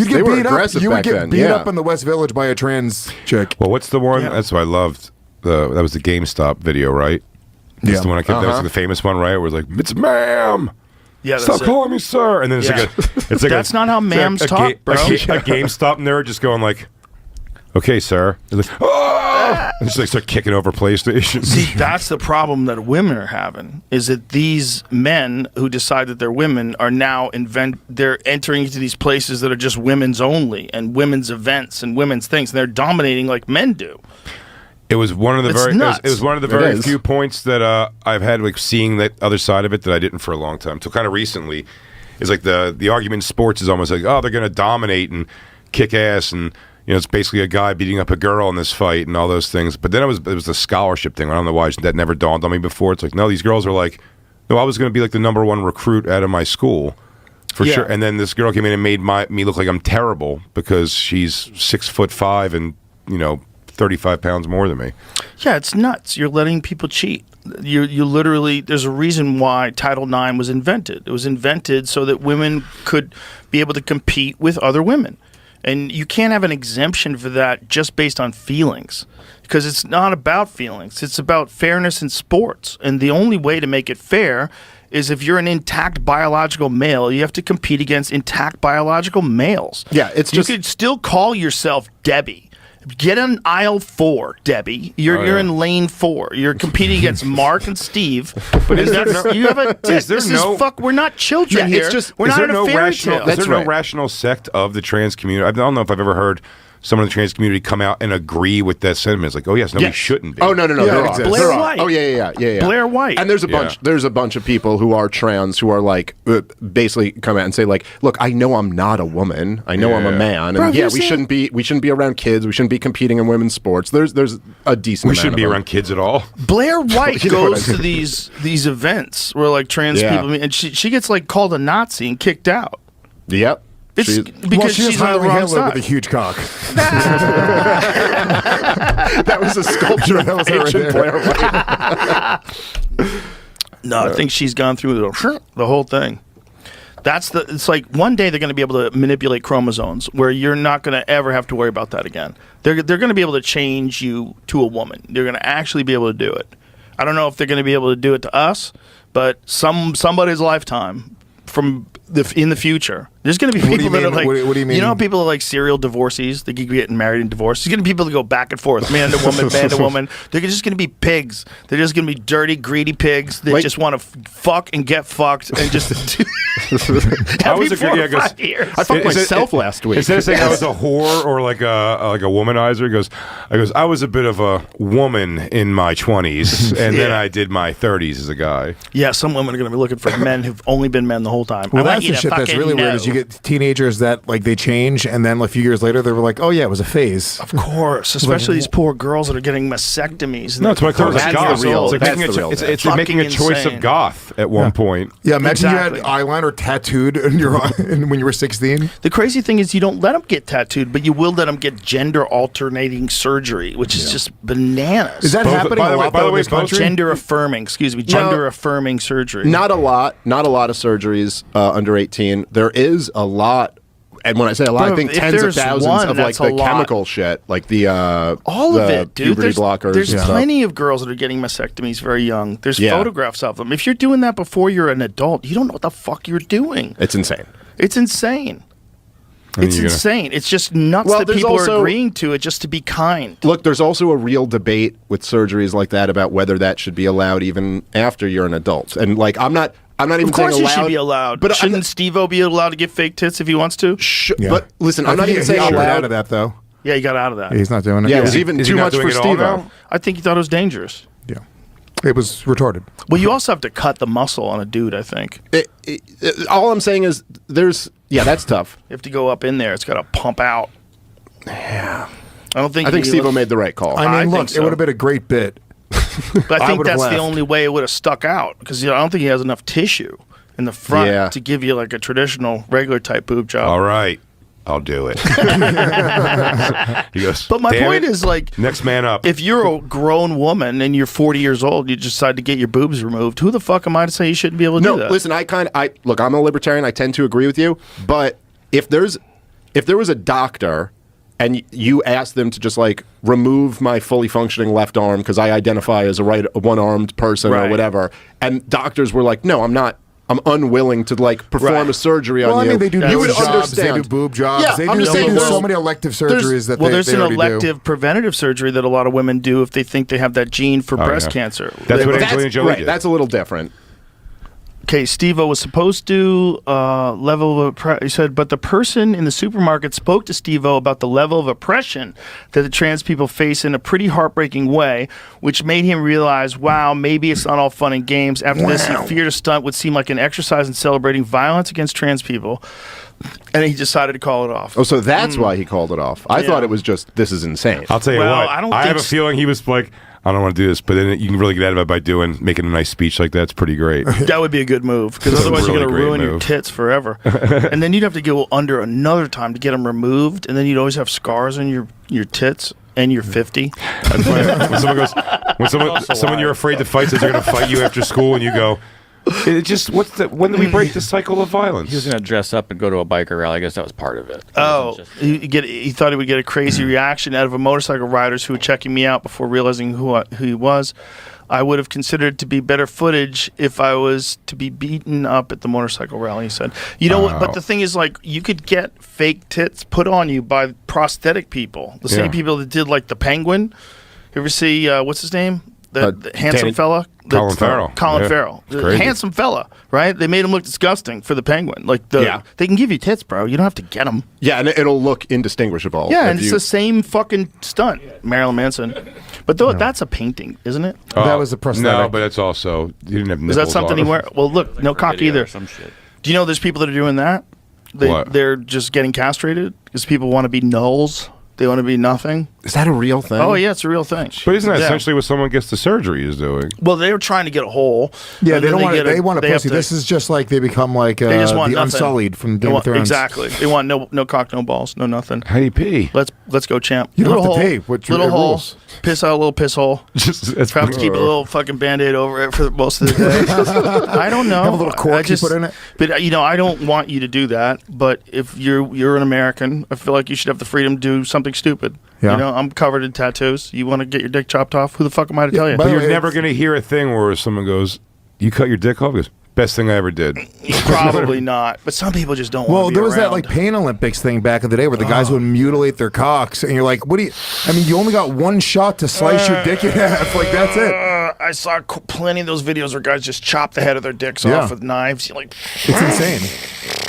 You'd get They were beat up. aggressive You would back get then, beat yeah. up in the West Village by a trans chick. Well, what's the one? That's what I loved. That was the GameStop video, right? That's the one I kept. That was like the famous one, right? Where it was like, "It's ma'am." Yeah, that's Stop it. calling me sir. And then it's like That's not how ma'ams talk, bro. A GameStop nerd just going like, "Okay, sir." It's like, "Oh!" And just like start kicking over PlayStation. See, that's the problem that women are having, is that these men who decide that they're women are now they're entering into these places that are just women's only and women's events and women's things, and they're dominating like men do. It was one of the It's it was one of the It very is. few points that I've had like seeing that other side of it that I didn't for a long time. Till kind of recently, is like the argument in sports is almost like, oh, they're going to dominate and kick ass, and it's basically a guy beating up a girl in this fight and all those things. But then it was the scholarship thing. I don't know why that never dawned on me before. It's like, no, these girls are like, no, I was going to be like the #1 recruit out of my school. For sure. And then this girl came in and made me look like I'm terrible because she's 6'5" and 35 pounds more than me. Yeah, it's nuts. You're letting people cheat. You literally, there's a reason why Title IX was invented. It was invented so that women could be able to compete with other women. And you can't have an exemption for that just based on feelings, because it's not about feelings. It's about fairness in sports. And the only way to make it fair is if you're an intact biological male, you have to compete against intact biological males. Yeah, it's you just... could still call yourself Debbie. Get in aisle 4, Debbie. You're in lane 4. You're competing against Mark and Steve. But you have a dick. We're not children here. We're not in a fairy tale. Is there no rational sect of the trans community? I don't know if I've ever heard someone in the trans community come out and agree with that sentiment. It's like, oh yes, no, we shouldn't be. Oh no, there are. Blair White. Oh yeah. Blair White. And there's a bunch. There's a bunch of people who are trans who are like basically come out and say like, look, I know I'm not a woman. I know I'm a man, and Bro, we shouldn't be around kids. We shouldn't be competing in women's sports. There's a decent. We shouldn't be around kids at all. Blair White goes to these events where like trans people meet, and she gets like called a Nazi and kicked out. Yep. It's because she's on the wrong side. With a huge cock. That was a sculpture that was ancient Blair White. No, I think she's gone through the whole thing. It's like one day they're going to be able to manipulate chromosomes where you're not going to ever have to worry about that again. They're going to be able to change you to a woman. They're going to actually be able to do it. I don't know if they're going to be able to do it to us, but somebody's lifetime in the future. There's going to be people that are like, what do you mean? You know, people are like serial divorcees. They keep getting married and divorced. There's going to be people that go back and forth, man to woman, man to woman. They're just going to be pigs. They're just going to be dirty, greedy pigs that just want to fuck and get fucked and just. Every 4 or 5 years. I fucked myself last week. Instead of saying I was a whore or like a womanizer, he goes, I was a bit of a woman in my 20s, and then I did my 30s as a guy. Yeah, some women are going to be looking for men who've only been men the whole time. Well, that's the shit that's really weird is you get teenagers that like they change, and then a few years later they were like, oh yeah, it was a phase. Of course, especially these poor girls that are getting mastectomies. No, it's what I call it goth. It's like making a choice of goth at one point. Yeah, imagine you had eyeliner tattooed in your when you were 16. The crazy thing is you don't let them get tattooed, but you will let them get gender alternating surgery, which is just bananas. Is that happening a lot in this country? Gender affirming surgery. Not a lot of surgeries under 18. There is a lot, and when I say a lot, I think tens of thousands of like the chemical shit, like the all of it, dude. Puberty blockers. There's plenty of girls that are getting mastectomies very young. There's photographs of them. If you're doing that before you're an adult, you don't know what the fuck you're doing. It's insane. It's insane. It's just nuts that people are agreeing to it just to be kind. Look, there's also a real debate with surgeries like that about whether that should be allowed even after you're an adult. And like, I'm not even of course saying allowed. He should be allowed. But shouldn't Steve-O be allowed to get fake tits if he wants to? But listen, I'm not even saying allowed. allowed. Out of that though. Yeah, he got out of that. He's not doing it. Yeah, it was even too much for Steve-O. I think he thought it was dangerous. Yeah. It was retarded. Well, you also have to cut the muscle on a dude, I think. All I'm saying is that's tough. You have to go up in there. It's got to pump out. Yeah. I think Steve-O made the right call. I mean, look, it would have been a great bit. But I think that's the only way it would have stuck out, because I don't think he has enough tissue in the front to give you like a traditional, regular type boob job. All right. I'll do it. He goes, but my point is, like, next man up. If you're a grown woman and you're 40 years old, you decide to get your boobs removed, who the fuck am I to say you shouldn't be able to do that? No, listen, look, I'm a libertarian. I tend to agree with you. But if there's if there was a doctor and you asked them to just like remove my fully functioning left arm because I identify as a one-armed person or whatever, and doctors were like, no, I'm unwilling to like perform a surgery on you. I mean, they do you would jobs, understand. they do boob jobs. Yeah, they do so many elective surgeries that there's they an already elective preventative surgery that a lot of women do if they think they have that gene for breast cancer. That's what Angelina Jolie did. That's a little different. Okay, Steve-O was supposed to level of he said, but the person in the supermarket spoke to Steve-O about the level of oppression that the trans people face in a pretty heartbreaking way, which made him realize, wow, maybe it's not all fun and games. After this, he feared a stunt would seem like an exercise in celebrating violence against trans people, and he decided to call it off. Oh, so that's why he called it off. I thought it was just, this is insane. I'll tell you what, I have a feeling he was like, I don't want to do this, but then you can really get out of it by making a nice speech like that. It's pretty great. That would be a good move, because otherwise you're going to ruin your tits forever. And then you'd have to go under another time to get them removed, and then you'd always have scars on your tits, and you're 50. That's why when someone you're afraid to fight says they're going to fight you after school, and you go, it just when do we break the cycle of violence? He was going to dress up and go to a biker rally. I guess that was part of it. He thought he would get a crazy reaction out of a motorcycle riders who were checking me out before realizing who he was. I would have considered it to be better footage if I was to be beaten up at the motorcycle rally, he said. You know what? But the thing is, like, you could get fake tits put on you by prosthetic people. The same people that did, like, the Penguin. You ever see, what's his name? The handsome fella? Colin Farrell. Colin Farrell. Handsome fella, right? They made him look disgusting for the Penguin. Like, they can give you tits, bro. You don't have to get them. Yeah, and it'll look indistinguishable. Yeah, and it's the same fucking stunt. Marilyn Manson. But that's a painting, isn't it? That was a prosthetic. No, but it's also, you didn't have nipples. Is that something he wear? Well, look, no cock either. Some shit. Do you know there's people that are doing that? They're just getting castrated because people want to be nulls. They want to be nothing. Is that a real thing? Oh, yeah, it's a real thing. But isn't that essentially what someone gets the surgery is doing? Well, they were trying to get a hole. Yeah, they don't want to. They want a pussy. This is just like they become like they just want the nothing. Unsullied from Game of Thrones. Exactly. They want no cock, no balls, no nothing. How do you pee? Let's go, champ. You don't little have to hole, pee. What's little your hole. rules? Piss out a little piss hole. That's Perhaps keep a little fucking Band-Aid over it for most of the day. I don't know. Have a little cork you put in it. But I don't want you to do that. But if you're an American, I feel like you should have the freedom to do something stupid. Yeah. You know, I'm covered in tattoos. You want to get your dick chopped off? Who the fuck am I to tell you? But you're never going to hear a thing where someone goes, "You cut your dick off?" He goes, "Best thing I ever did." Probably not. But some people just don't want to Well, be there was around. that like Pain Olympics thing back in the day where the guys would mutilate their cocks, and you're like, "What do you? I mean, you only got one shot to slice your dick in half. Like that's it." I saw plenty of those videos where guys just chop the head of their dicks off with knives. You're like, It's insane.